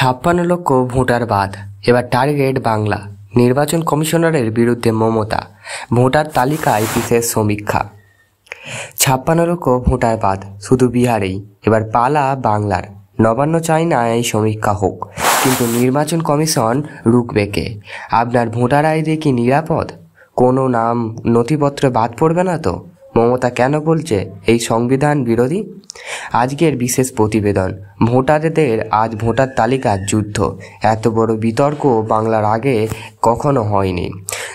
৫৬ লক্ষ ভোটার বাদ, এবার টার্গেট বাংলা। নির্বাচন কমিশনারের বিরুদ্ধে মমতা, ভোটার তালিকায় বিশেষ সমীক্ষা। ৫৬ লক্ষ ভোটার বাদ, শুধু বিহারেই, এবার পালা বাংলার। নবান্ন চায় না এই সমীক্ষা হোক, কিন্তু নির্বাচন কমিশন রুখবে কে? আপনার ভোটার আইডি কি নিরাপদ? কোনো নাম নথিপত্রে বাদ পড়বে না তো? মমতা কেন বলছে এই সংবিধান বিরোধী? আজকের বিশেষ প্রতিবেদন। ভোটারদের আজ ভোটার তালিকার যুদ্ধ। এত বড় বিতর্ক বাংলার আগে কখনো হয়নি।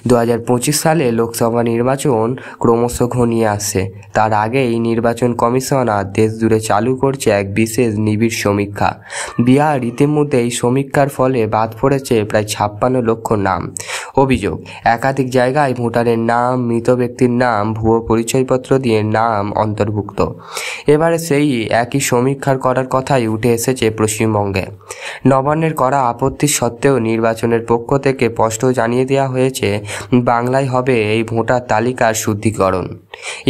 ২০২৫ সালে লোকসভা নির্বাচন ক্রমশ ঘনিয়ে আসছে। তার আগেই নির্বাচন কমিশন আর দেশ জুড়ে চালু করছে এক বিশেষ নিবিড় সমীক্ষা। বিহার ইতিমধ্যে এই সমীক্ষার ফলে বাদ পড়েছে প্রায় ৫৬ লক্ষ নাম। অভিযোগ, একাধিক জায়গায় ভোটারের নাম, মৃত ব্যক্তির নাম, ভুয়ো পরিচয়পত্র দিয়ে নাম অন্তর্ভুক্ত। এবারে সেই একই সমীক্ষার করার কথাই উঠে এসেছে পশ্চিমবঙ্গে। নবান্নের করা আপত্তি সত্ত্বেও নির্বাচনের পক্ষ থেকে স্পষ্ট জানিয়ে দেওয়া হয়েছে, বাংলায় হবে এই ভোটার তালিকার শুদ্ধিকরণ।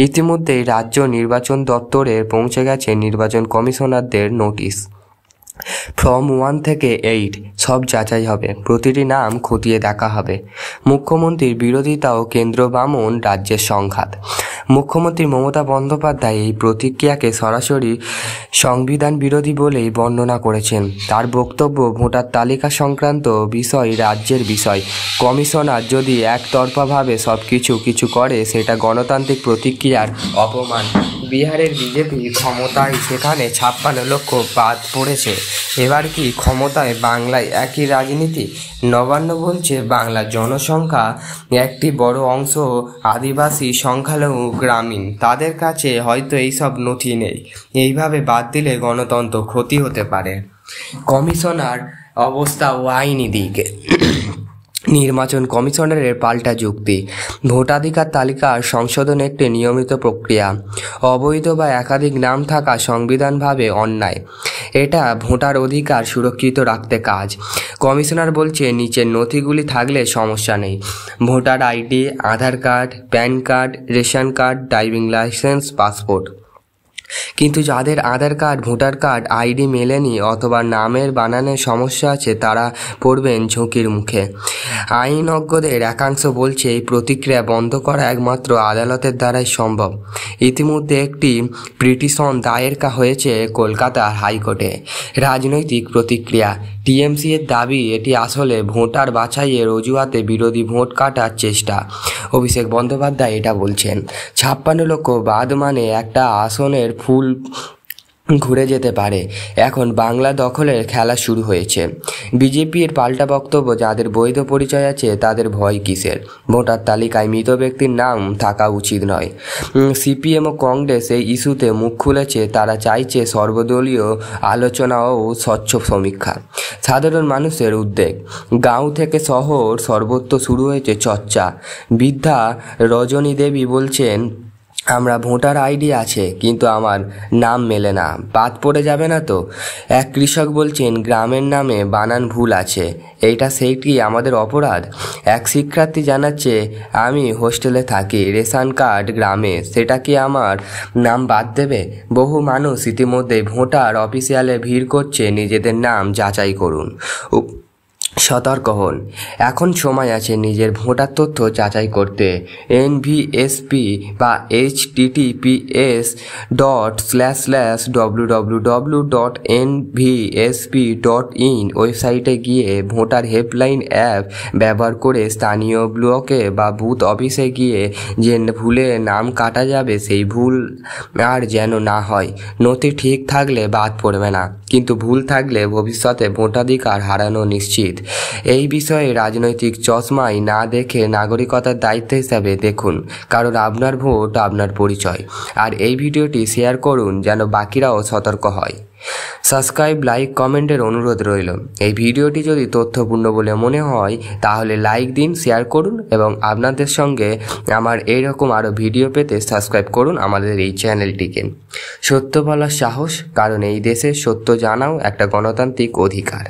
ইতিমধ্যেই রাজ্য নির্বাচন দপ্তরে পৌঁছে গেছে নির্বাচন কমিশনারদের নোটিশ। ফর্ম 1 থেকে 8 সব যাচাই হবে, প্রতিটি নাম খতিয়ে দেখা হবে। মুখ্যমন্ত্রীর বিরোধিতা ও কেন্দ্র বামন রাজ্যের সংঘাত। মুখ্যমন্ত্রী মমতা বন্দ্যোপাধ্যায় এই প্রতিক্রিয়াকে সরাসরি সংবিধান বিরোধী বলেই বর্ণনা করেছেন। তার বক্তব্য, ভোটার তালিকা সংক্রান্ত বিষয় রাজ্যের বিষয়। কমিশনার যদি একতরফাভাবে সব কিছু করে, সেটা গণতান্ত্রিক প্রতিক্রিয়ার অপমান। বিহারের বিজেপি ক্ষমতায়, সেখানে ৫৬ লক্ষ বাদ পড়েছে। এবার কি ক্ষমতায় বাংলায় একই রাজনীতি? নবান্ন বলছে, বাংলার জনসংখ্যা একটি বড় অংশ আদিবাসী, সংখ্যালঘু, গ্রামীণ। তাদের কাছে হয়তো এইসব নথি নেই। এইভাবে বাদ দিলে গণতন্ত্র ক্ষতি হতে পারে। কমিশনার অবস্থা ও আইনি দিক। নির্বাচন কমিশনারের পাল্টা যুক্তি, ভোটাধিকার তালিকার সংশোধন একটি নিয়মিত প্রক্রিয়া। অবৈধ বা একাধিক নাম থাকা সংবিধানভাবে অন্যায়। এটা ভোটার অধিকার সুরক্ষিত রাখতে কাজ। কমিশনার বলছে, নিচের নথিগুলি থাকলে সমস্যা নেই। Voter ID, Aadhaar card, PAN card, ration card, driving licence, passport. কিন্তু যাদের Aadhaar card, voter card, ID মেলেনি অথবা নামের বানানের সমস্যা আছে, তারা পড়বেন ঝুঁকির মুখে। আইনজ্ঞদের একাংশ বলছে, এই প্রতিক্রিয়া বন্ধ করা একমাত্র আদালতের দ্বারাই সম্ভব। ইতিমধ্যে একটি পিটিশন দায়ের হয়েছে কলকাতা হাইকোর্টে। রাজনৈতিক প্রতিক্রিয়া, টিএমসি এর দাবি, এটি আসলে ভোটার বাছাইয়ের অজুহাতে বিরোধী ভোট কাটার চেষ্টা। অভিষেক বন্দ্যোপাধ্যায় এটা বলছেন, ৫৬ লক্ষ বাদ মানে একটা আসনের ফুল ঘুরে যেতে পারে। এখন বাংলা দখলের খেলা শুরু হয়েছে। বিজেপির পাল্টা বক্তব্য, যাদের বৈধ পরিচয় আছে তাদের ভয় কিসের? ভোটার তালিকায় মৃত ব্যক্তির নাম থাকা উচিত নয়। সিপিএম ও কংগ্রেস এই ইস্যুতে মুখ খুলেছে। তারা চাইছে সর্বদলীয় আলোচনা ও স্বচ্ছ সমীক্ষা। সাধারণ মানুষের উদ্বেগ, গাঁও থেকে শহর সর্বত্র শুরু হয়েছে চর্চা। বৃদ্ধা রজনী দেবী বলছেন, আমরা ভোটার আইডি আছে, কিন্তু আমার নাম মেলে না, বাদ পড়ে যাবে না তো? এক কৃষক বলছেন, গ্রামের নামে বানান ভুল আছে, এইটা সেইটি আমাদের অপরাধ। এক শিক্ষার্থী জানাচ্ছে, আমি হোস্টেলে থাকি, রেশন কার্ড গ্রামে, সেটা কি আমার নাম বাদ দেবে? বহু মানুষ ইতিমধ্যেই ভোটার অফিসিয়ালে ভিড় করছে। নিজেদের নাম যাচাই করুন, সতর্ক হন। এখন সময় আছে নিজের ভোটার তথ্য যাচাই করতে। NVSP বা https://www.nvsp.in ওয়েবসাইটে গিয়ে ভোটার হেল্পলাইন অ্যাপ ব্যবহার করে স্থানীয় ব্লকে বা বুথ অফিসে গিয়ে যে ভুলে নাম কাটা যাবে, সেই ভুল আর যেন না হয়। নথি ঠিক থাকলে বাদ পড়বে না, কিন্তু ভুল থাকলে ভবিষ্যতে ভোটাধিকার হারানো নিশ্চিত। এই বিষয়ে রাজনৈতিক চশমায় না দেখে নাগরিকতার দায়িত্ব হিসাবে দেখুন, কারণ আপনার ভোট আপনার পরিচয়। আর এই ভিডিওটি শেয়ার করুন যেন বাকিরাও সতর্ক হয়। সাবস্ক্রাইব, লাইক, কমেন্টের অনুরোধ রইল। এই ভিডিওটি যদি তথ্যপূর্ণ বলে মনে হয় তাহলে লাইক দিন, শেয়ার করুন এবং আপনাদের সঙ্গে আমার এইরকম আরও ভিডিও পেতে সাবস্ক্রাইব করুন আমাদের এই চ্যানেলটিকে। সত্য বলার সাহস, কারণ এই দেশে সত্য জানাও একটা গণতান্ত্রিক অধিকার।